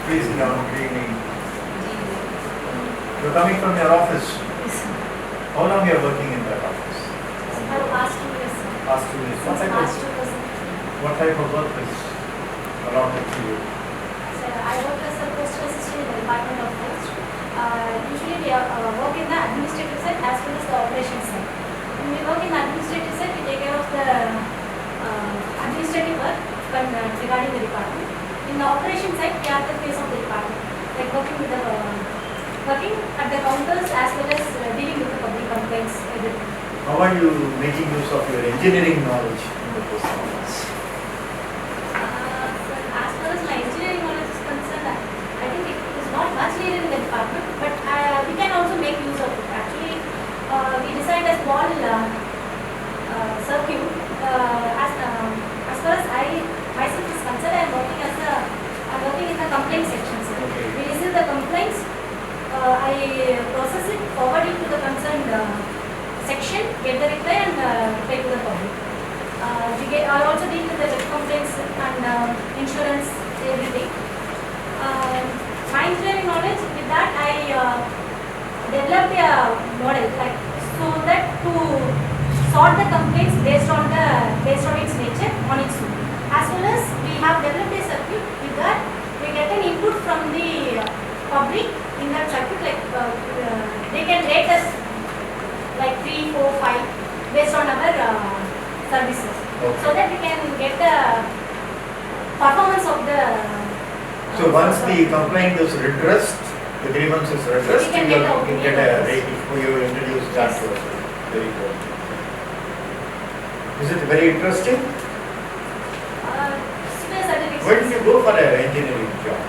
Please sit down. Good evening. You're coming from your office. How long you are working in that office? Past 2 years. Past 2 years. What type of work is allotted to you? So I work as a postal assistant in the Department of Post. Usually we work in the administrative side as well as the operations side. When we work in the administrative side, we take care of the administrative work regarding the department. In the operation side, we are the face of the department, like working at the counters as well as dealing with the public complaints, everything. How are you making use of your engineering knowledge in the post office? So as far as my engineering knowledge is concerned, I think it is not much needed in the department, but we can also make use of it. Actually, we designed a small circuit. As far as I myself is concerned, I am working in the complaint section. So Okay. we receive the complaints, I process it, forward it to the concerned section, get the reply and reply to the public. I also deal with the web complaints and insurance, everything. My engineering knowledge, with that I developed a model so that to sort the complaints based on its nature, on its own. As well as we have developed a circuit, with that we get an input from the public in that circuit, they can rate us like 3, 4, 5 based on our services. Okay. So that we can get the performance of the So once the complaint is redressed, the grievance is redressed, We can you get the can get a opinion. rating. You introduce that Yes. to us. Very good. Is it very interesting? severe certifications. Where did you go for an engineering job?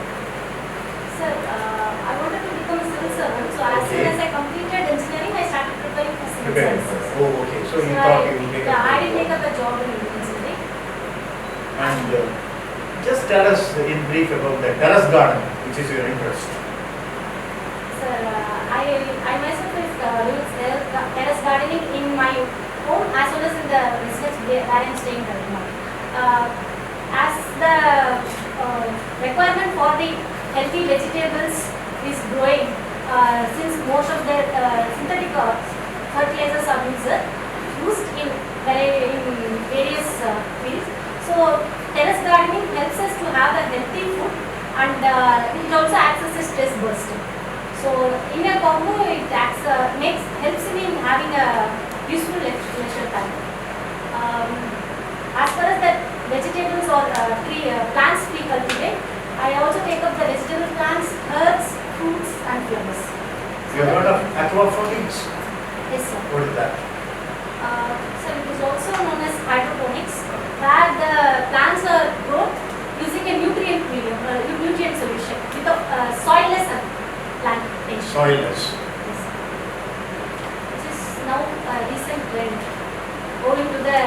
Sir, I wanted to become a civil servant, so as soon Okay. as I completed engineering, I started preparing for civil Preparing services. for- Oh, okay. So you So thought you would take I up did the take job. up a job in engineering. And just tell us in brief about the terrace garden, which is your interest. Sir, I myself is doing terrace gardening in my home as well as in the residence where I am staying right now. As the requirement for the healthy vegetables is growing, since most of the synthetic fertilizers are used in various fields. So terrace gardening helps us to have a healthy food, and it also acts as a stress buster. So in a combo, it helps me in having a useful leisure time. As far as the vegetables or plants we cultivate, I also take up the vegetable plants, herbs, fruits and flowers. You have heard of aquaponics? Yes, sir. What is that? So it is also known as hydroponics, where the plants are grown using a nutrient solution with a soilless plantation. Soilless. Yes, sir. Which is now a recent trend owing to the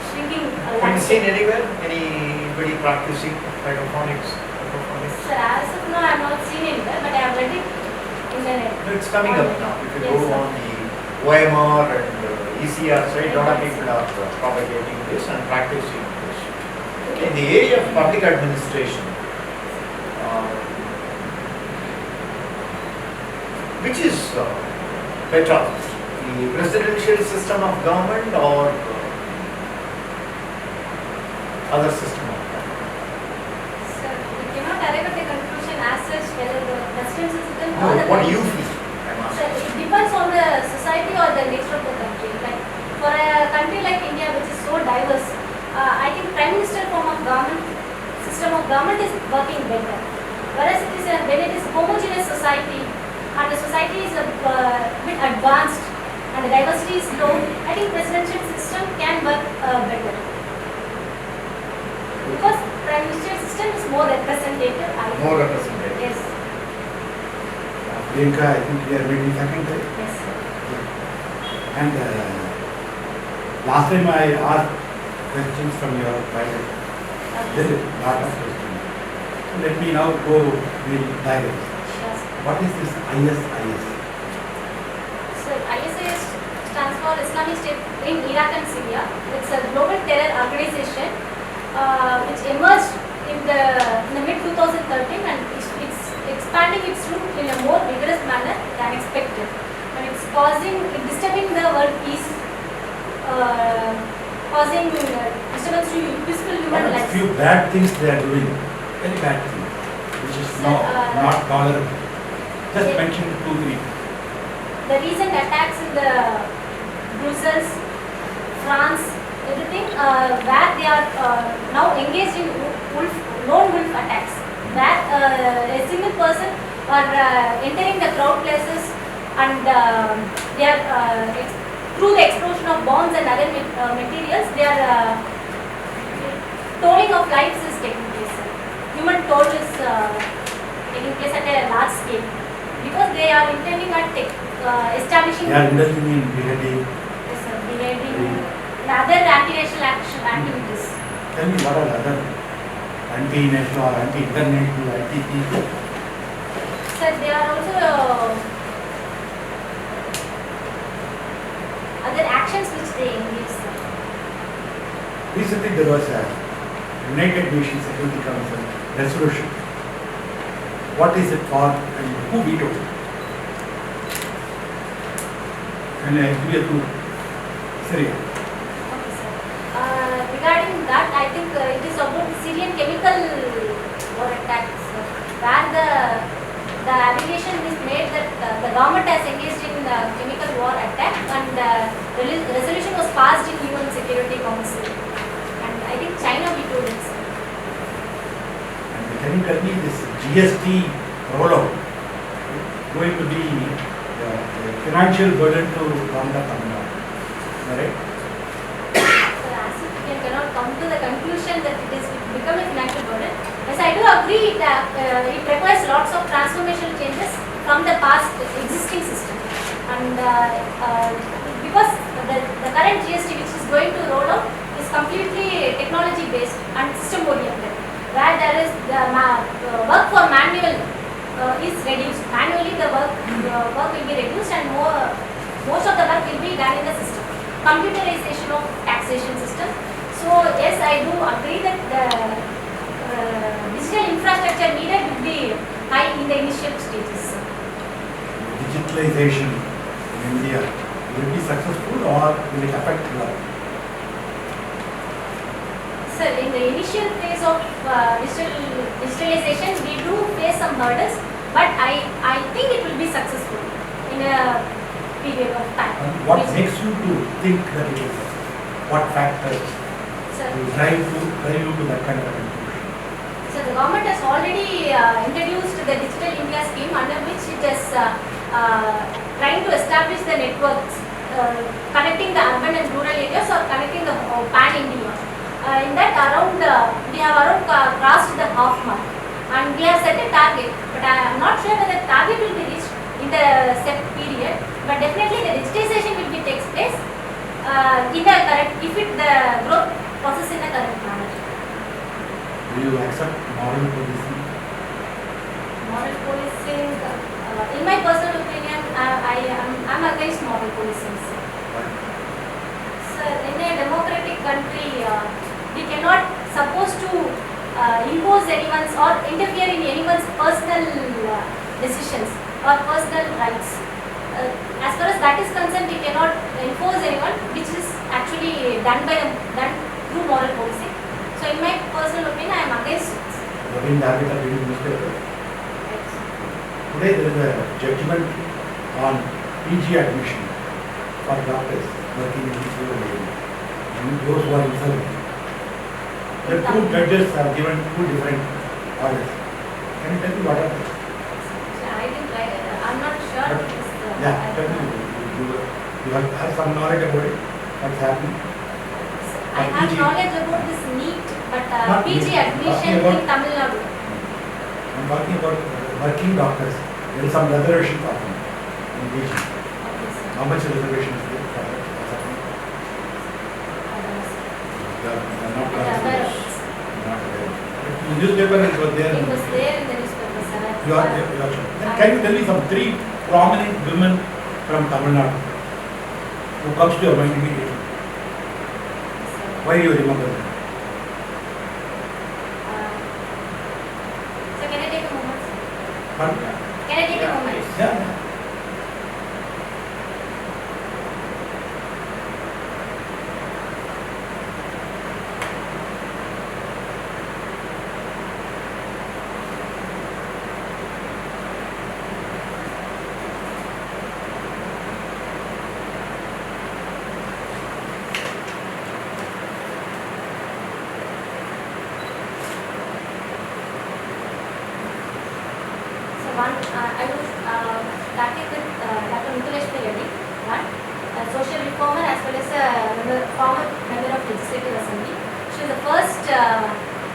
shrinking Have you landscape. seen anywhere anybody practicing hydroponics? Sir, as of now, I have not seen anywhere, but I have read it in the net. No, it's coming up now. If you Yes, go sir. on the OMR and ECR side, a lot of people are propagating this and practicing this. In the area of public administration, which is better, the presidential system of government or other system of government? Sir, we cannot arrive at a conclusion as such whether the presidential system No, or the what do you feel? I'm Sir, asking. it depends on the society or the nature of the country. Like for a country like India, which is so diverse, I think prime minister form of government, system of government is working better. Whereas when it is homogeneous society and the society is a bit advanced and the diversity is low, I think presidential system can work better. Because prime minister system is more representative. I think. More representative. Yes. Priyanka, I think we are meeting second time. Yes. Sir. And last time I asked questions from your private. There is a lot of questions. Let me now go real direct. Sure, sir. What is this ISIS? So ISIS stands for Islamic State in Iraq and Syria. It's a global terror organization which emerged in the mid 2013, and it disturbing the world peace, causing disturbance to peaceful human What are lives. few bad things they are doing? Very bad things, which is Sir, not tolerable. Just yeah. mention 2, 3. The recent attacks in the Brussels, France, everything, where they are now engaged in lone wolf attacks, where a single person are entering the crowd places and they are through the explosion of bombs and other materials, they are tolling of lives is taking place. Human toll is taking place at a large scale because they are intending at establishing They are indulging in beheading. beheading and other anti-racial activities. Tell me what are other anti-national or anti-international, anti-people? So there are also other actions which they engage. Recently there was a United Nations Security Council resolution. What is it for and who vetoed it? And I give you to Syria. Okay, sir. Regarding that, I think it is about Syrian chemical war attacks, where the allegation is made that the government has engaged in chemical war attack, and the resolution was passed in UN Security Council, and I think China vetoed it, sir. And can you tell me this GST rollout going to be a financial burden to Rwanda, Tamil Nadu? Right? So as if we cannot come to the conclusion that it is become a financial burden. Yes, I do agree that it requires lots of transformational changes from the past existing system, and because the current GST which is going to roll out is completely technology based and system oriented, where there is the work for manual is reduced. Manually the work will be reduced, and most of the work will be done in the system. Computerization of taxation system. So yes, I do agree that the digital infrastructure needed will be high in the initial stages. Digitalization in India, will it be successful or will it affect the Sir, in the initial phase of digitalization, we do face some hurdles, but I think it will be successful in a period of time. What makes you to think that it is? What factors Sir, will drive you to that kind of a conclusion? so the government has already introduced the Digital India scheme, under which it is trying to establish the networks connecting the urban and rural areas or connecting the pan-India. In that we have crossed the half mark, and we have set a target, but I am not sure whether the target will be reached in the set period, but definitely the digitization will be takes place in the correct, the growth process in the correct manner. Do you accept moral policing? Moral policing, in my personal opinion, I'm against moral policing. Sir, in a democratic country, we cannot supposed to impose anyone's or interfere in anyone's personal decisions or personal rights. As far as that is concerned, we cannot enforce anyone, which is actually done through moral policing. So, in my personal opinion, I am against it. You have been the habit of reading newspaper. Today there is a judgment on PG admission for doctors working in this area and those who are insolvent. The two judges have given two different orders. Can you tell me what are they? I didn't write it. I'm not sure. But- It is, Yeah, tell me. You have some knowledge about it? What's happening? I have PG. knowledge about this NEET, but Not PG NEET. admission Talking in Tamil Nadu. I'm talking about working doctors. There is some reservation problem in PG. Okay, sir. How much reservation is there for that? You are not I am aware of aware. it. Not aware. In newspaper it was there. It was there in the newspaper, sir. You are sure. Then can you tell me some three prominent women from Tamil Nadu who comes to your mind immediately? Why do you remember them? So can I take a moment, sir? Pardon? Can I take a moment? Yeah. one, I was starting with Dr. Mutuleshwari Reddy, one, a social reformer as well as a former member of Legislative Assembly. She was the first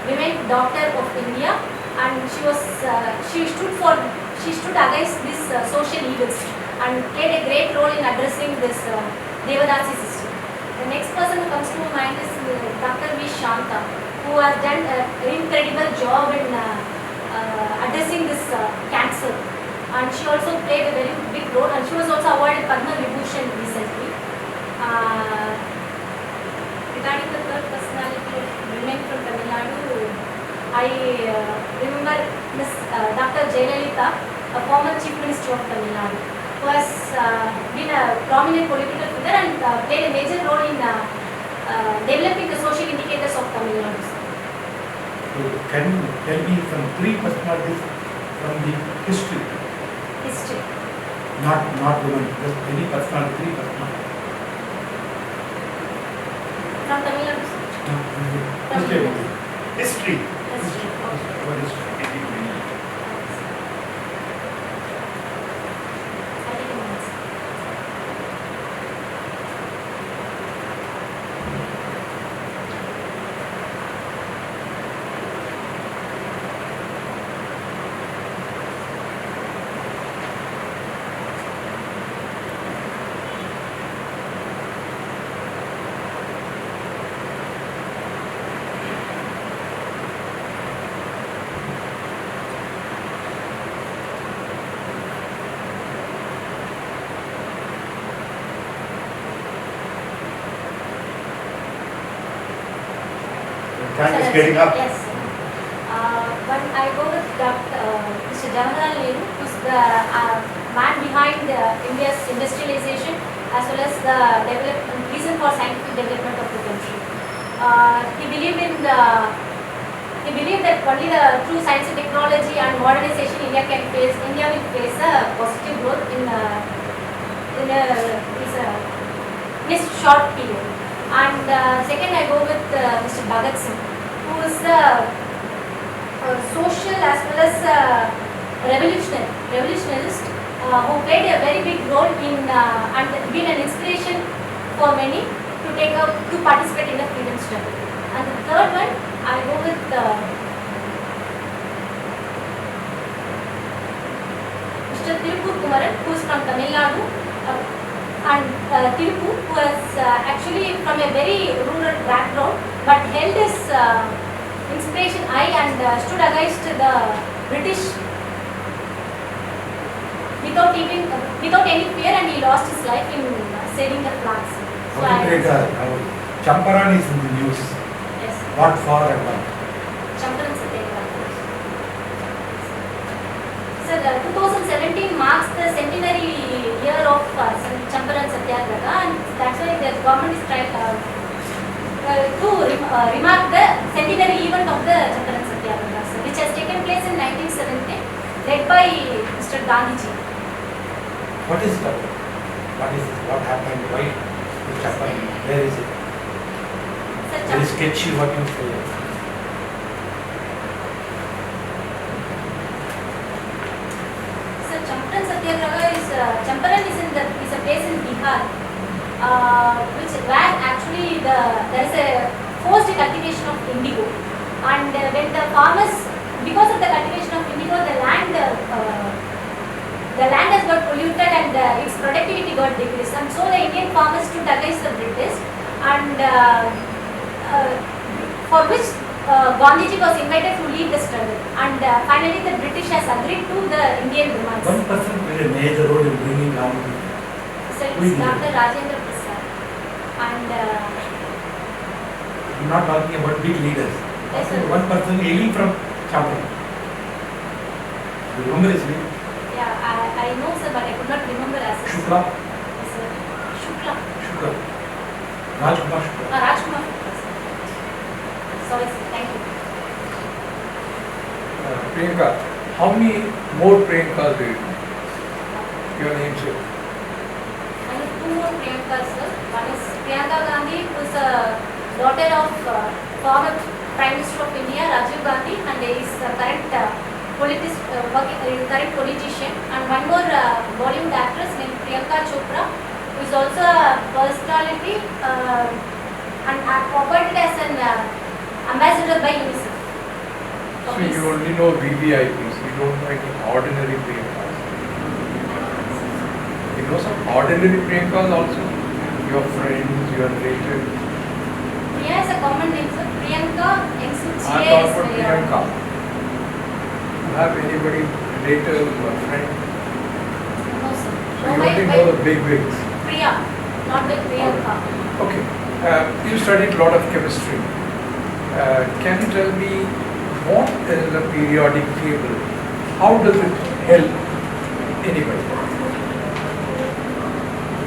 women doctor of India, and she stood against this social evils and played a great role in addressing this Devadasi system. The next person who comes to my mind is Dr. V. Shanta, who has done an incredible job in addressing this cancer, and she also played a very big role, and she was also awarded Padma Vibhushan recently. Regarding the third personality of women from Tamil Nadu, I remember Ms. Dr. Jayalalitha, a former Chief Minister of Tamil Nadu, who has been a prominent political figure and played a major role in developing the social indicators of Tamil Nadu. So can you tell me some 3 personalities from the history? History. Not women, just any personality, 3 personalities. From Tamil Nadu. History. History. History. What is history? Time is getting up. Yes. But I go with Mr. Jawaharlal Nehru, who's the man behind India's industrialization as well as the reason for scientific development of the country. He believed that only through science and technology and modernization India will face a positive growth in this short period. And second, I go with Mr. Bhagat Singh, who is a social as well as revolutionist, who played a very big role in and been an inspiration for many to participate in the freedom struggle. And the third one, I go with Mr. Tirupur Kumaran, who is from Tamil Nadu. And Tirupur, who was actually from a very rural background, but held his inspiration high and stood against the British without any fear, and he lost his life in saving the flags. So Champaran is in the news. Yes. What for and what? Champaran Satyagraha. Sir, 2017 marks the centenary year of Champaran Satyagraha, and that's why the government is trying to remark the centenary event of the Champaran Satyagraha, which has taken place in 1970, led by Mr. Gandhiji. What is that? What happened? Why the Champaran? Where is it? Sir, Very sketchy what you say. Champaran Satyagraha Champaran is a place in Bihar, where actually there is a forced cultivation of indigo, and when the farmers, because of the cultivation of indigo, the land has got polluted and its productivity got decreased, and so the Indian farmers stood against the British, and for which Gandhiji was invited to lead the struggle, and finally the British has agreed to the Indian demands. One person played a major role in bringing down the. So it's Dr. Rajendra Prasad, and I'm not talking about big leaders. Yes, sir. One person hailing from Champaran. You remember his name? yeah, I know sir, but I could not remember as his Shukla. Yes, sir. Shukla. Shukla. Rajkumar Shukla. Rajkumar Shukla, sir. Sorry sir, thank you. Priyanka, how many more Priyankas do you know? Your name, sir. I have two more Priyankas, sir. One is Priyanka Gandhi, who is a daughter of former Prime Minister of India, Rajiv Gandhi, and is current working, current politician, and one more Bollywood actress named Priyanka Chopra, who is also a personality and appointed as an ambassador by UNICEF. So you only know VVIPs, you don't know any ordinary Priyankas. You know some ordinary Priyankas also? Your friends, your relatives. Priya is a common name, sir. Priyanka, Exuchia I is thought about very Priyanka. You have anybody, relative or friend? No, sir. So you only know the big wigs. Priya, not by Priyanka. Okay. You studied a lot of chemistry. Can you tell me what is the periodic table? How does it help anybody?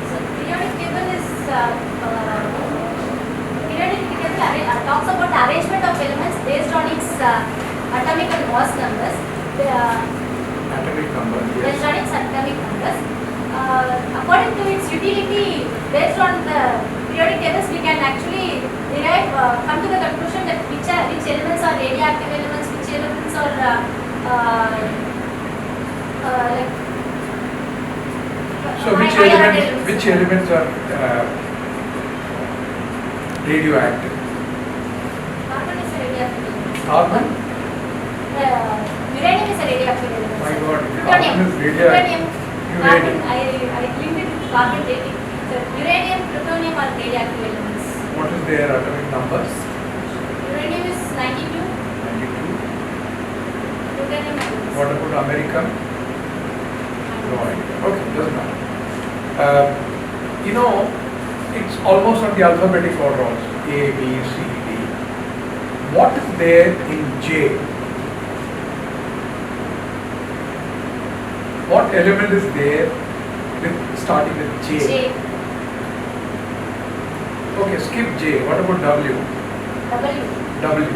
So periodic table is periodic table talks about the arrangement of elements based on its atomic and mass numbers. Atomic number, Based yes. on its atomic numbers. According to its utility, based on the periodic tables, we can actually derive, come to the conclusion that which elements are radioactive elements, which elements are like. So which elements are radioactive? Carbon is a radioactive element. Carbon? Uranium is a radioactive element. My God, Plutonium. carbon is radioactive. Carbon, I linked it with carbon dating. So uranium, plutonium are radioactive elements. What is their atomic numbers? Uranium is 92, 92. plutonium is What about American? No idea. Okay, doesn't matter. You know, it's almost on the alphabetic order also. A, B, C, D. What is there in J? What element is there starting with J? J, Okay, skip J. What about W? W, W.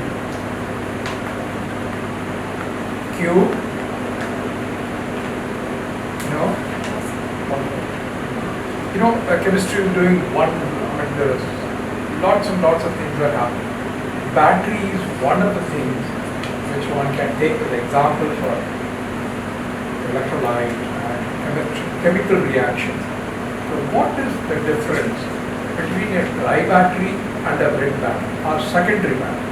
Q. No. You know, chemistry is doing one, but there is lots and lots of things that happen. Battery is one of the things which one can take as example for electrolyte and chemical reactions. So what is the difference between a dry battery and a wet battery or secondary battery?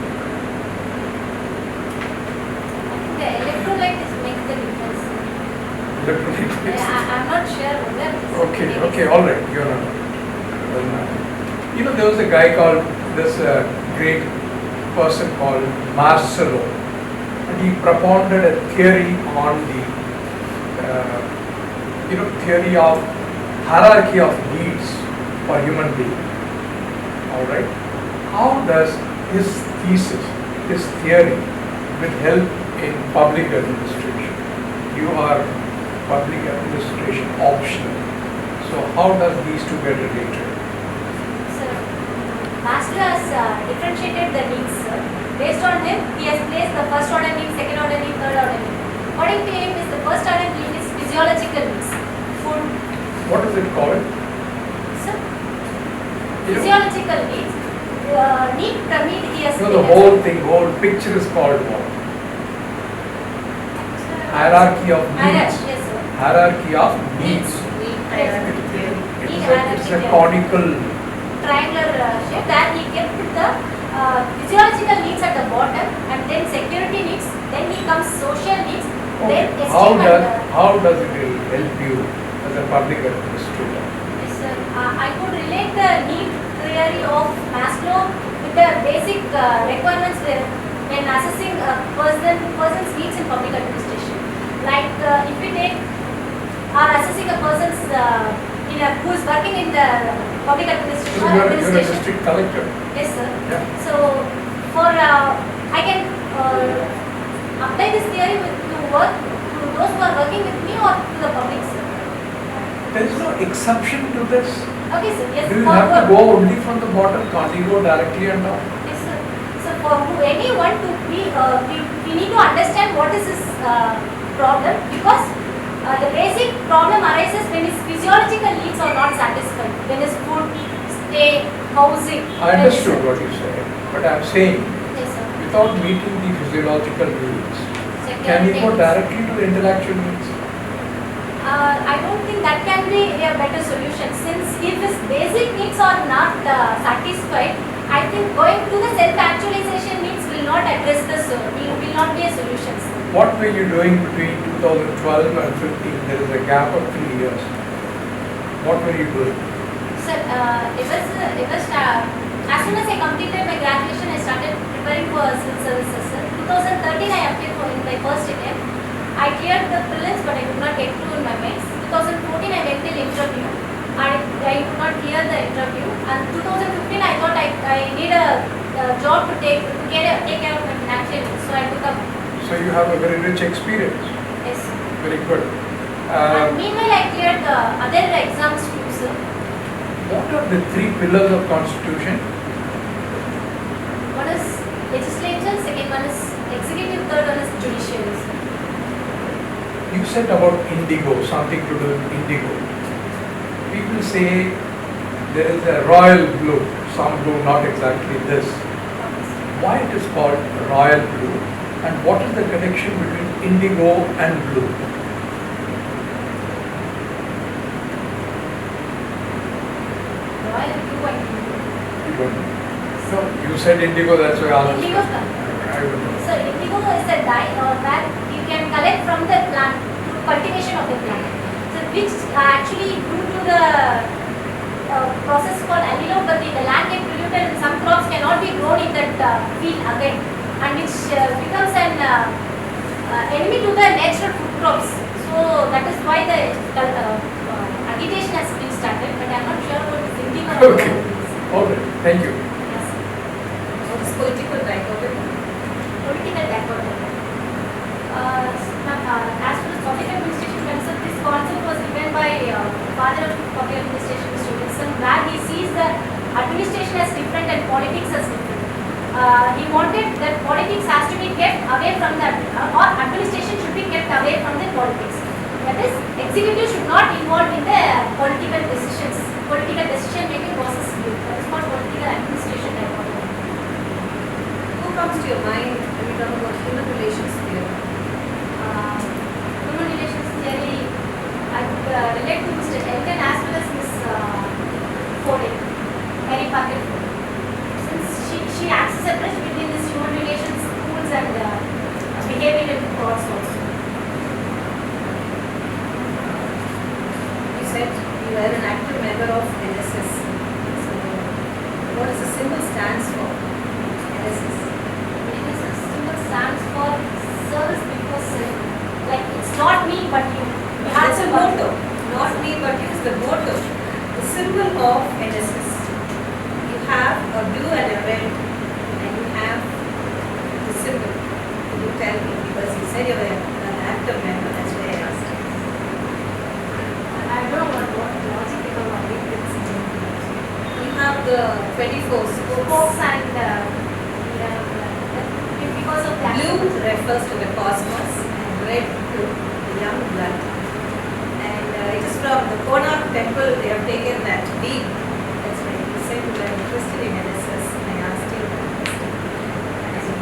the electrolyte is makes the difference. Electrolyte. I'm not sure whether. Okay, all right, you're not. Doesn't matter. You know, there was a guy called, this great person called Maslow, and he propounded a theory on the, theory of hierarchy of needs for human being. All right. How does his thesis, his theory, will help in public administration? You are public administration optional. So how does these two get related? Sir, Maslow has differentiated the needs, sir. Based on him, he has placed the first order need, second order need, third order need. According to him, is the first order need is physiological needs. Food, What is it called? sir. You know, Physiological needs. Need pyramid he has the whole thing, whole picture is called what? Hierarchy of needs. Yes, sir. Hierarchy of needs. It's a conical. Triangular shape that he kept the physiological needs at the bottom, and then security needs, then he comes social needs, then Okay. esteem How does it help you as a public administrator? Yes, sir. I could relate the need theory of Maslow with the basic requirements when assessing a person's needs in public administration. Like if we take or assessing a person's who is working in the public administration. So you're a district collector. Yes, sir. Yeah. So for I can apply this theory to work to those who are working with me or to the public, sir. There is no exception to this. Okay, sir. Yes. Do you for have to work. go only from the bottom? Can't you go directly and down? Yes, sir. So for anyone to be, we need to understand what is his problem, because the basic problem arises when his physiological needs are not satisfied. When his food, stay, housing. I understood what you said, but I'm saying Yes, sir. without meeting the physiological needs, So security. Can you go directly to the intellectual needs? I don't think that can be a better solution, since if his basic needs are not satisfied, I think going to the self-actualization needs will not address this, will not be a solution. What were you doing between 2012 and 15? There is a gap of 3 years. What were you doing? Sir, as soon as I completed my graduation, I started preparing for civil services. Sir. 2013, I applied for in my first attempt. I cleared the prelims, but I could not get through in my mains. 2014, I went till interview. I could not clear the interview. And 2015, I thought I need a job to take care of my financial needs. So I took up. So you have a very rich experience. Yes. Very good. And meanwhile, I cleared the other exams too, sir. What are the 3 pillars of Constitution? One is legislature, second one is executive, third one is judiciary, sir. You said about indigo, something to do with indigo. People say there is a royal blue, some blue, not exactly this. Why it is called royal blue, and what is the connection between indigo and blue? Royal blue and blue. You don't know. No, you said indigo, that's why I asked. Indigo, I don't know. so indigo is a dye that you can collect from the plant, cultivation of the plant. So which actually due to the process called allelopathy, the land gets polluted and some crops cannot be grown in that field again, and which becomes an enemy to the natural food crops. So that is why the agitation has been started, but I am not sure about this indigo. Okay. Alright, thank you. Yes. What is political dichotomy? Political dichotomy. As far as public administration concerned, this concept was given by father of public administration, Mr. Wilson, where he sees that administration as different and politics as different. He wanted that politics has to be kept away from that, or administration should be kept away from the politics. That is, executive should not involve in the political decisions, political decision making process. That is called political administration dichotomy. Who comes to your mind when you talk about human relations theory? Human relations theory, I would relate to Mr. Elton as well as Ms. Forde, Mary Parker Forde. Since she acts as a bridge between this human relations, schools and behavioral thoughts also. You said you were an active member of NSS. So, what does the symbol stands for? NSS. NSS symbol stands for service before self. Like it's not me but you. That's a motto. Not me but you is the motto. The symbol of NSS. You have a blue and a red, and you have the symbol. Can you tell me? Because you said you were an active member. That's why I asked. I don't know what logic because of it. You have the 24 spokes. Spokes and because of that. Blue refers to the cosmos and red to the young blood. And it is from the Konark temple they have taken that bead. That's why you said you were interested in NSS. I asked you that question.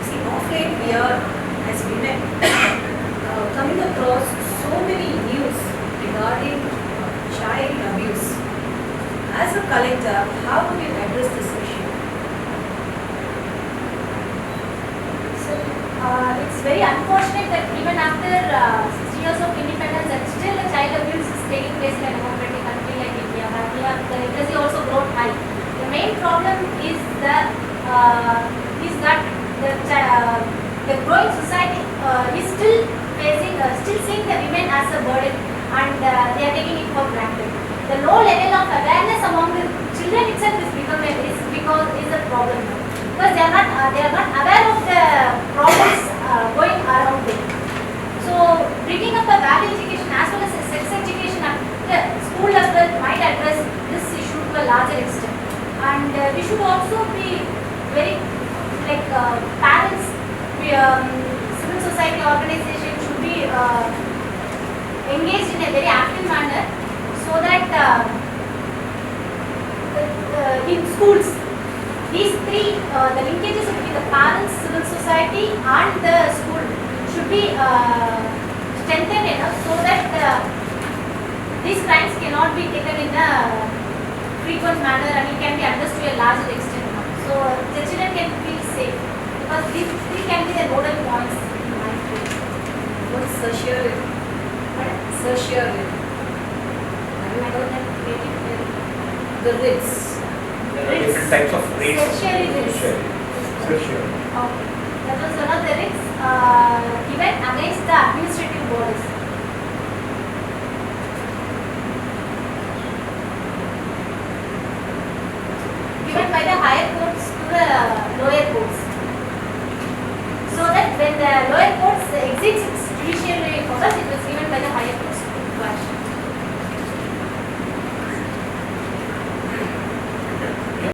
See, of late we are, as women, coming across so many news regarding child abuse. As a collector, how would you address this issue? It's very unfortunate that even after 60 years of independence, and still the child abuse is taking place in a democratic country like India. But we have the literacy also grown high. The main problem is that the growing society is still seeing the women as a burden, and they are taking it for granted. The low level of awareness among the children itself is a problem. Because they are not aware of the problems going around them. So bringing up a value education as well as a sex education at the school level might address this issue to a larger extent. And we should also be very parents, civil society organization should be engaged in a very active manner, so that in schools these three, the linkages between the parents, civil society and the school should be strengthened enough so that these crimes cannot be taken in a frequent manner and it can be addressed to a larger extent. So the children can feel safe because these three can be the nodal points in my view. What's certiorari? But Certiorari. I don't have creative theory. The writs. There are different types of rates. Tertiary writs. Tertiary. For sure. Okay. That was one of the writs given against the